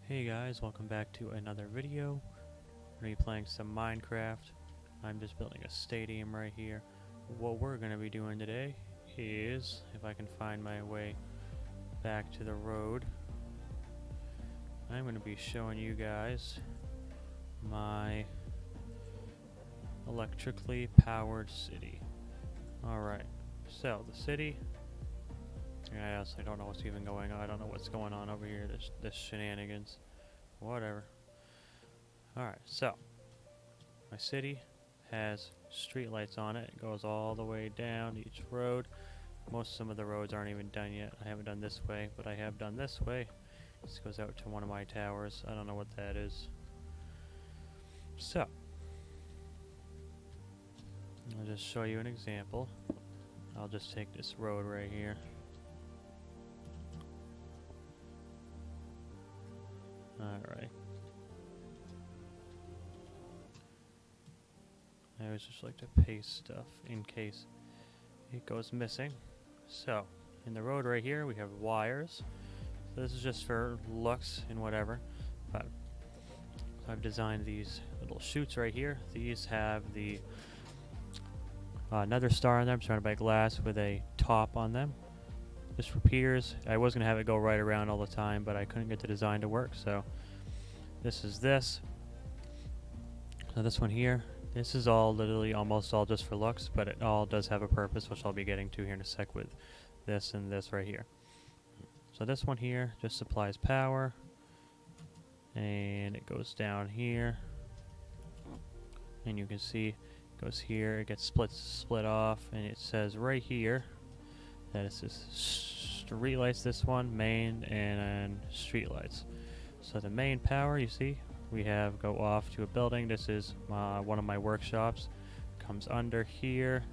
Hey guys, welcome back to another video. We're going to be playing some Minecraft. I'm just building a stadium right here. What we're going to be doing today is, if I can find my way back to the road, I'm going to be showing you guys my electrically powered city. Alright, so the city, I honestly don't know what's even going on. I don't know what's going on over here, this shenanigans. Whatever. Alright, so my city has street lights on it. It goes all the way down each road. Some of the roads aren't even done yet. I haven't done this way, but I have done this way. This goes out to one of my towers. I don't know what that is. So I'll just show you an example. I'll just take this road right here. Alright. I always just like to paste stuff in case it goes missing. So, in the road right here we have wires. So this is just for looks and whatever. But I've designed these little chutes right here. These have the nether star on them, surrounded by glass with a top on them. This repeaters. I was going to have it go right around all the time, but I couldn't get the design to work, so this is this. So this one here, this is all literally almost all just for looks, but it all does have a purpose, which I'll be getting to here in a sec with this and this right here. So this one here just supplies power, and it goes down here, and you can see it goes here, it gets split off, and it says right here that it's this street lights, this one, main, and street lights. So the main power, you see, we have go off to a building. This is one of my workshops. Comes under here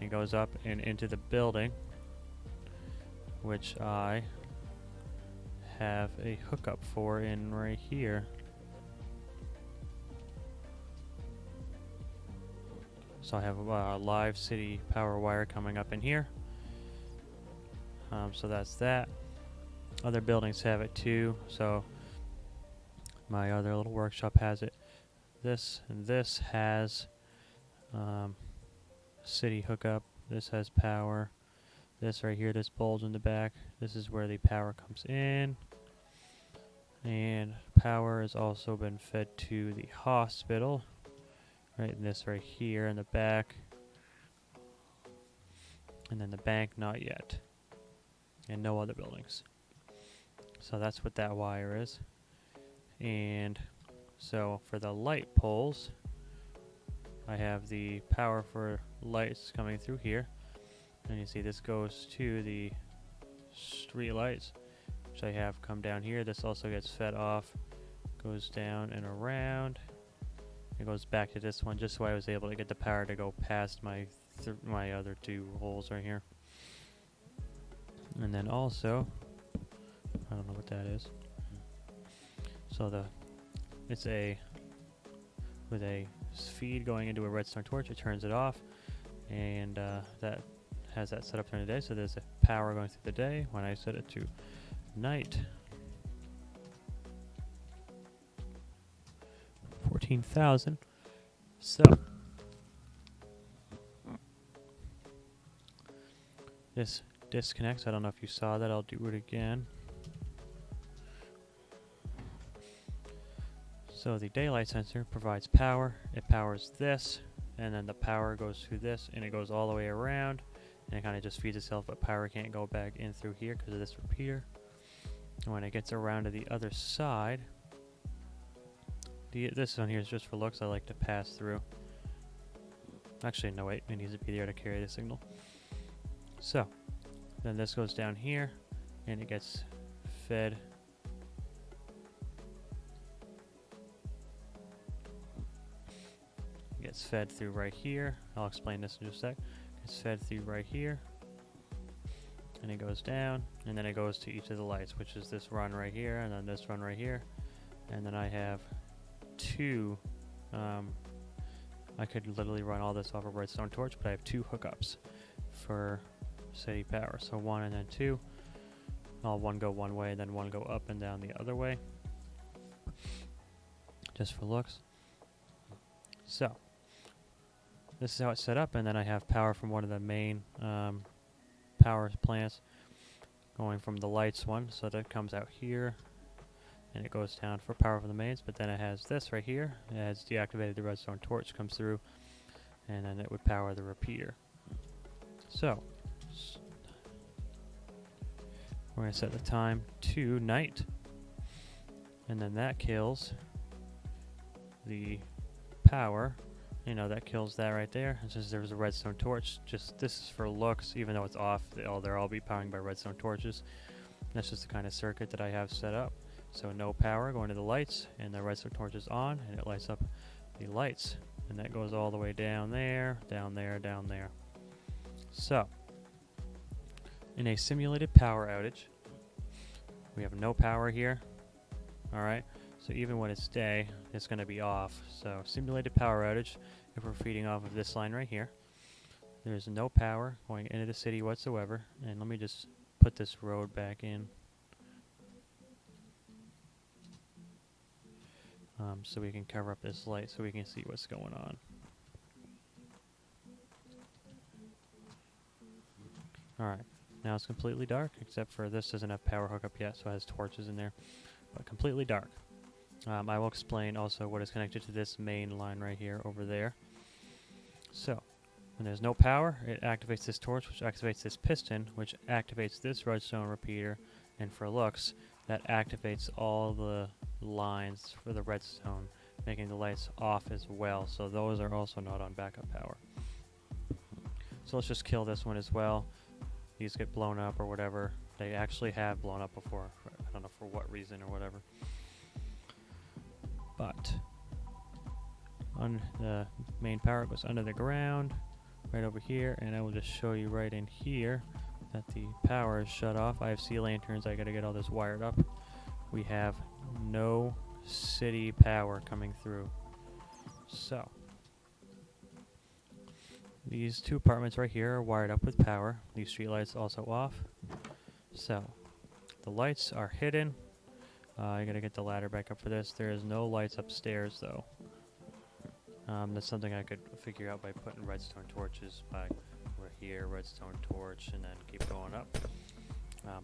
and goes up and into the building, which I have a hookup for in right here. So I have a live city power wire coming up in here. So that's that. Other buildings have it too. So my other little workshop has it. This and this has city hookup. This has power. This right here, this bulge in the back, this is where the power comes in. And power has also been fed to the hospital. Right, and this right here in the back. And then the bank, not yet. And no other buildings. So that's what that wire is. And so for the light poles, I have the power for lights coming through here. And you see this goes to the street lights, which I have come down here. This also gets fed off, goes down and around. It goes back to this one, just so I was able to get the power to go past my other two holes right here. And then also, I don't know what that is. So it's with a feed going into a redstone torch. It turns it off, and that has that set up during the day. So there's a power going through the day. When I set it to night, 14,000. So this disconnects. I don't know if you saw that. I'll do it again. So the daylight sensor provides power. It powers this, and then the power goes through this, and it goes all the way around, and it kind of just feeds itself, but power can't go back in through here because of this repeater. And when it gets around to the other side, this one here is just for looks. I like to pass through. Actually, no, wait, it needs to be there to carry the signal. So then this goes down here, and it gets fed. Gets fed through right here. I'll explain this in just a sec. It's fed through right here, and it goes down, and then it goes to each of the lights, which is this run right here, and then this run right here, and then I have two. I could literally run all this off a redstone torch, but I have two hookups for city power. So one and then two. I'll one go one way and then one go up and down the other way, just for looks. So this is how it's set up, and then I have power from one of the main power plants going from the lights one, so that comes out here and it goes down for power from the mains. But then it has this right here. It has deactivated, the redstone torch comes through, and then it would power the repeater. So we're going to set the time to night, and then that kills the power. You know, that kills that right there. It's just there's a redstone torch. Just this is for looks, even though it's off. They'll all be powering by redstone torches. That's just the kind of circuit that I have set up. So no power going to the lights, and the redstone torch is on, and it lights up the lights, and that goes all the way down there, down there, down there. So in a simulated power outage, we have no power here. Alright, so even when it's day, it's going to be off. So simulated power outage, if we're feeding off of this line right here, there's no power going into the city whatsoever. And let me just put this road back in, so we can cover up this light so we can see what's going on. Alright, now it's completely dark, except for this doesn't have power hookup yet, so it has torches in there, but completely dark. I will explain also what is connected to this main line right here over there. So when there's no power, it activates this torch, which activates this piston, which activates this redstone repeater, and for looks, that activates all the lines for the redstone, making the lights off as well, so those are also not on backup power. So let's just kill this one as well. These get blown up or whatever. They actually have blown up before. I don't know for what reason or whatever. But on the main power goes under the ground, right over here, and I will just show you right in here that the power is shut off. I have sea lanterns. I gotta get all this wired up. We have no city power coming through. So these two apartments right here are wired up with power. These street lights also off. So the lights are hidden. I gotta get the ladder back up for this. There is no lights upstairs though. That's something I could figure out by putting redstone torches by over here, redstone torch, and then keep going up.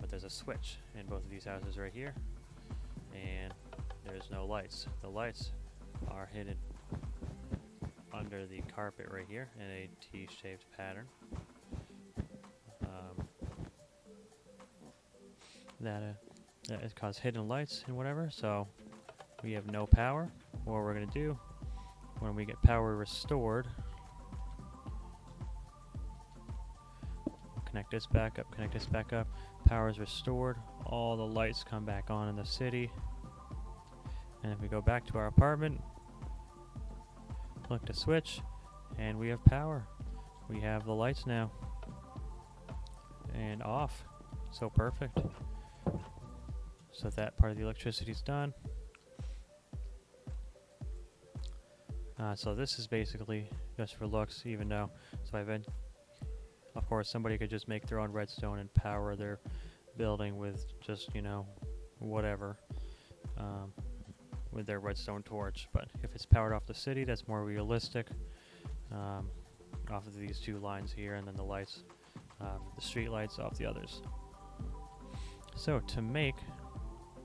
But there's a switch in both of these houses right here, and there's no lights. The lights are hidden under the carpet right here in a T-shaped pattern. That it causes hidden lights and whatever. So we have no power. What we're gonna do when we get power restored, connect this back up, connect this back up. Power is restored. All the lights come back on in the city. And if we go back to our apartment, click the switch, and we have power. We have the lights now. And off. So perfect. So that part of the electricity is done. So this is basically just for looks, even though, so of course somebody could just make their own redstone and power their building with just, you know, whatever, with their redstone torch. But if it's powered off the city, that's more realistic, off of these two lines here, and then the lights, the street lights off the others. So to make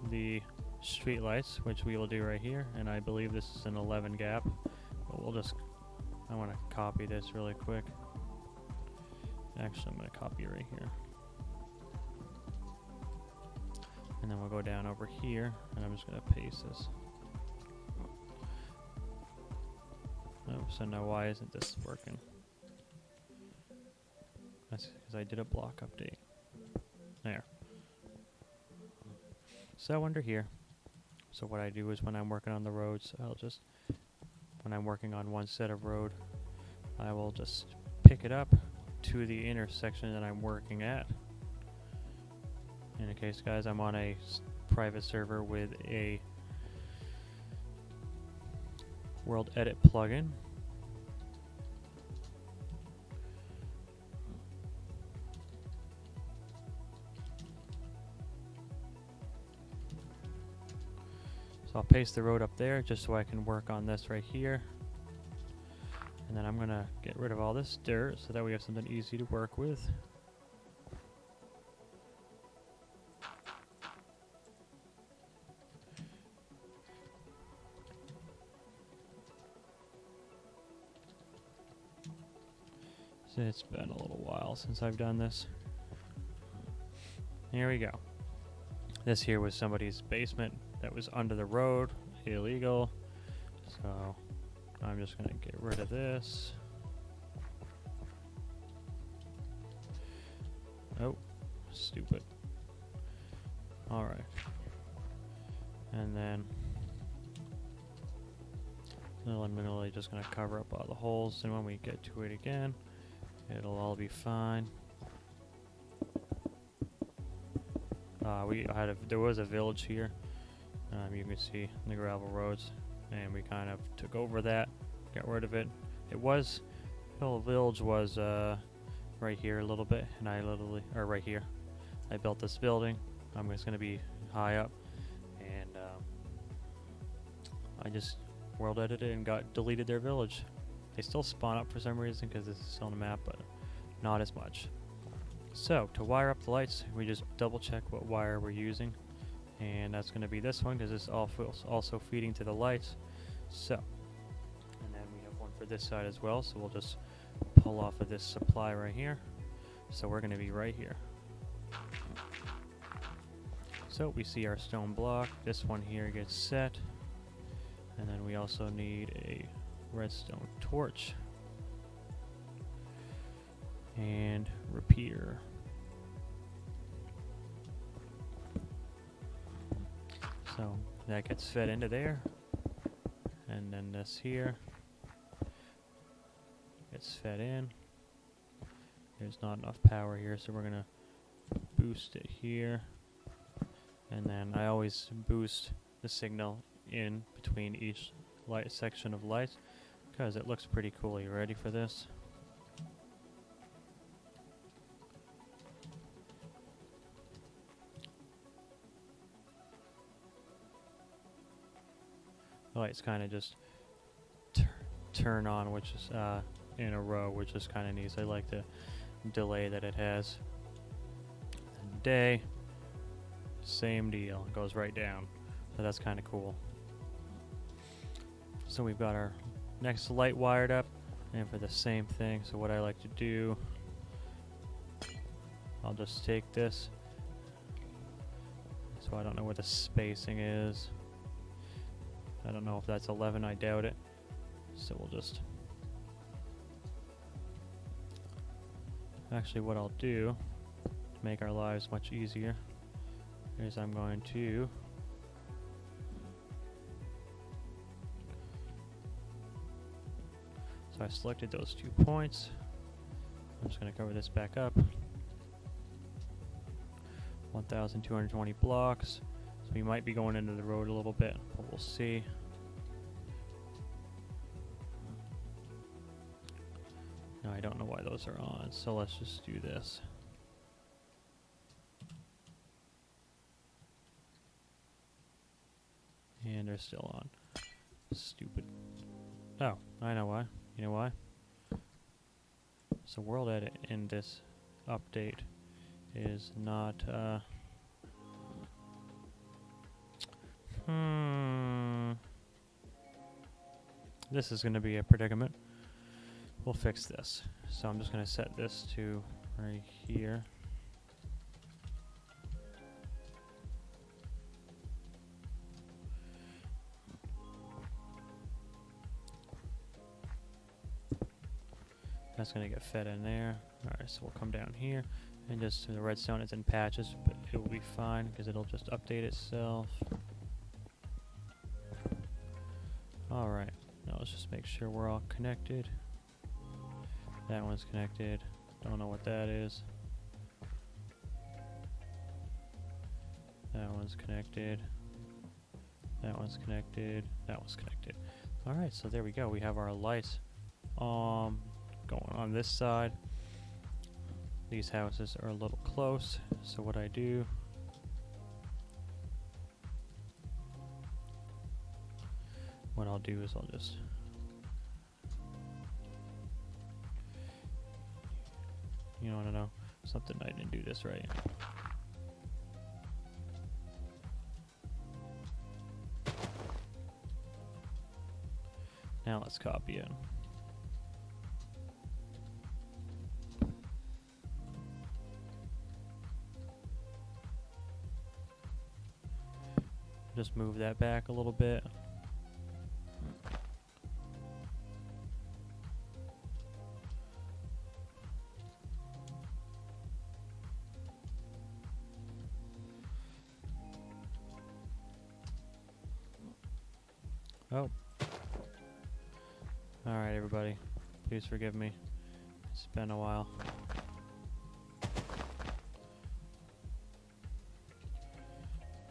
the street lights, which we will do right here, and I believe this is an 11 gap, but we'll just, I want to copy this really quick. Actually, I'm going to copy it right here. And then we'll go down over here, and I'm just going to paste this. Oh, so now why isn't this working? That's because I did a block update. There. So under here, so what I do is when I'm working on the roads, I'll just, when I'm working on one set of road, I will just pick it up to the intersection that I'm working at. In case, guys, I'm on a private server with a World Edit plugin. So I'll paste the road up there just so I can work on this right here. And then I'm gonna get rid of all this dirt so that we have something easy to work with. So it's been a little while since I've done this. Here we go. This here was somebody's basement that was under the road, illegal. So I'm just gonna get rid of this. Oh, stupid. Alright. And then I'm literally just gonna cover up all the holes, and when we get to it again, it'll all be fine. There was a village here. You can see the gravel roads, and we kind of took over that, got rid of it. The village was right here a little bit, and right here. I built this building. It's going to be high up, and I just world edited and deleted their village. They still spawn up for some reason because this is still on the map, but not as much. So to wire up the lights, we just double check what wire we're using, and that's going to be this one because it's also feeding to the lights. So, and then we have one for this side as well, so we'll just pull off of this supply right here. So we're going to be right here. So we see our stone block. This one here gets set, and then we also need a redstone torch and repeater. So that gets fed into there, and then this here gets fed in. There's not enough power here, so we're gonna boost it here, and then I always boost the signal in between each light section of lights because it looks pretty cool. You ready for this? The lights kind of just turn on, which is in a row, which is kind of neat. I like the delay that it has. And day, same deal, it goes right down. So that's kind of cool. So we've got our next light wired up, and for the same thing, so what I like to do, I'll just take this. So I don't know where the spacing is. I don't know if that's 11, I doubt it. So we'll just... Actually, what I'll do to make our lives much easier is I'm going to... So I selected those 2 points. I'm just going to cover this back up. 1,220 blocks. So we might be going into the road a little bit, but we'll see. No, I don't know why those are on, so let's just do this. And they're still on. Stupid. Oh, I know why. You know why? So world edit in this update is not this is going to be a predicament. We'll fix this. So I'm just going to set this to right here. That's going to get fed in there. Alright, so we'll come down here, and just the redstone is in patches, but it will be fine because it'll just update itself. Alright, now let's just make sure we're all connected. That one's connected. Don't know what that is. That one's connected. That one's connected. That one's connected. Alright, so there we go. We have our lights going on this side. These houses are a little close, so what I do what I'll do is I'll just you know, I don't know, something I didn't do this right. Now let's copy it. Just move that back a little bit. Oh. Alright, everybody. Please forgive me. It's been a while.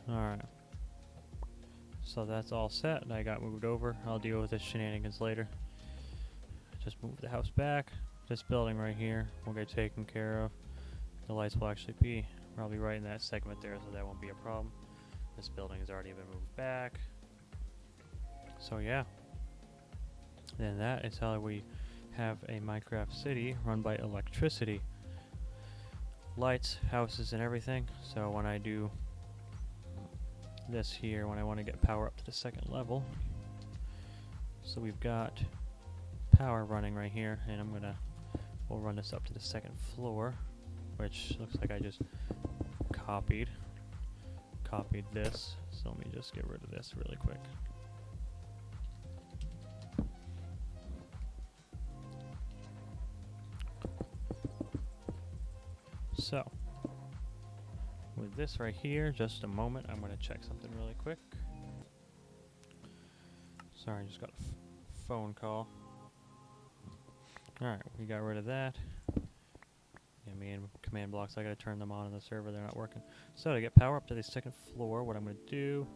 Alright. So that's all set, and I got moved over. I'll deal with the shenanigans later. Just move the house back. This building right here will get taken care of. The lights will actually be probably right in that segment there, so that won't be a problem. This building has already been moved back. So yeah. Then that is how we have a Minecraft city run by electricity. Lights, houses, and everything. So when I do this here, when I want to get power up to the second level, so we've got power running right here, and we'll run this up to the second floor, which looks like I just copied this. So let me just get rid of this really quick. So, with this right here, just a moment, I'm going to check something really quick. Sorry, I just got a phone call. Alright, we got rid of that. Yeah, me and command blocks, I got to turn them on the server, they're not working. So, to get power up to the second floor, what I'm going to do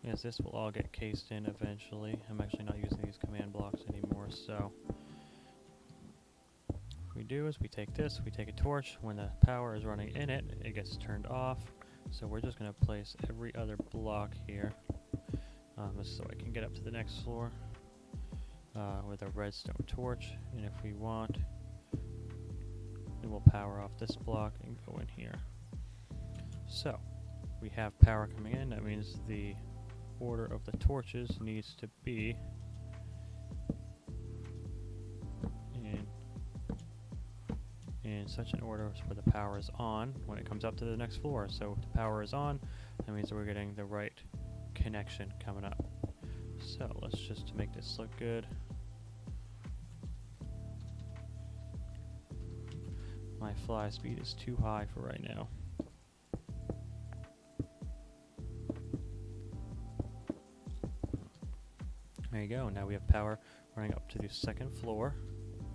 is this will all get cased in eventually. I'm actually not using these command blocks anymore, so we do is we take this, we take a torch. When the power is running in it, it gets turned off. So we're just going to place every other block here, so I can get up to the next floor with a redstone torch. And if we want, it will power off this block and go in here. So we have power coming in. That means the order of the torches needs to be in such an order where the power is on when it comes up to the next floor. So if the power is on, that means that we're getting the right connection coming up. So let's just make this look good. My fly speed is too high for right now. There you go. Now we have power running up to the second floor.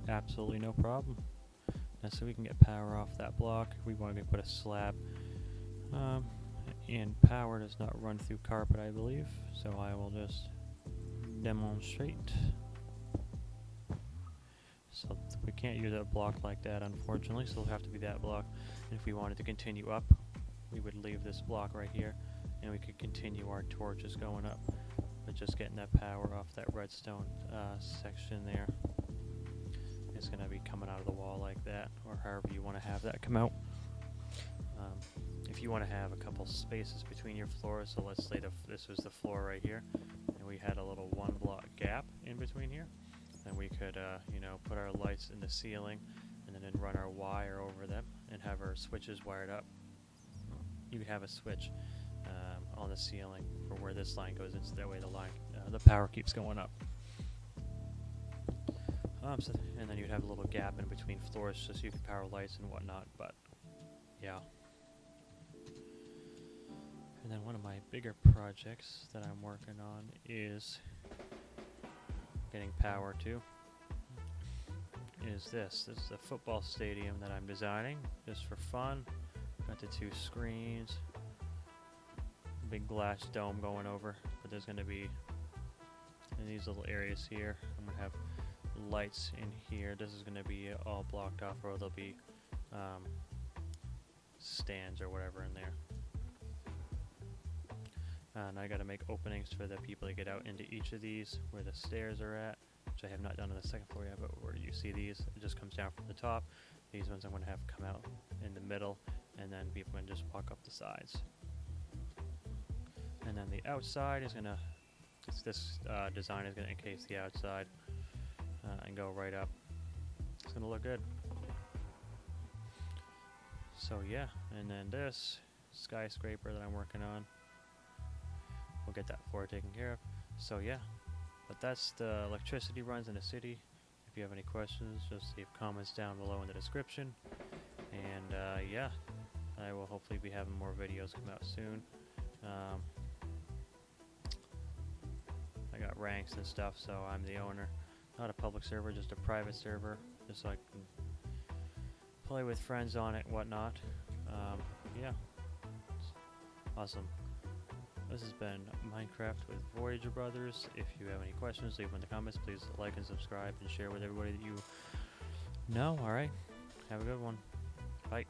Absolutely no problem. So we can get power off that block. We want to put a slab. And power does not run through carpet, I believe. So I will just demonstrate. So we can't use a block like that, unfortunately. So it'll have to be that block. And if we wanted to continue up, we would leave this block right here, and we could continue our torches going up. But just getting that power off that redstone section there. It's going to be coming out of the wall like that, or however you want to have that come out. If you want to have a couple spaces between your floors, so let's say this was the floor right here, and we had a little one block gap in between here, then we could put our lights in the ceiling and then run our wire over them and have our switches wired up. You could have a switch on the ceiling for where this line goes in, so that way the power keeps going up. And then you'd have a little gap in between floors just so you could power lights and whatnot, but yeah. And then one of my bigger projects that I'm working on is getting power to is this. This is a football stadium that I'm designing just for fun. Got the two screens, big glass dome going over, but there's going to be in these little areas here, I'm going to have lights in here. This is going to be all blocked off, or there'll be stands or whatever in there. And I got to make openings for the people to get out into each of these where the stairs are at, which I have not done on the second floor yet, but where you see these, it just comes down from the top. These ones I'm going to have come out in the middle, and then people can just walk up the sides. And then the outside is going to, this design is going to encase the outside and go right up. It's going to look good. So yeah, and then this skyscraper that I'm working on, we'll get that floor taken care of. So yeah, but that's the electricity runs in the city. If you have any questions, just leave comments down below in the description. And yeah, I will hopefully be having more videos come out soon. I got ranks and stuff, so I'm the owner. Not a public server, just a private server, just so I can play with friends on it and whatnot. Yeah, it's awesome. This has been Minecraft with Voyager Brothers. If you have any questions, leave them in the comments. Please like and subscribe and share with everybody that you know. Alright, have a good one. Bye.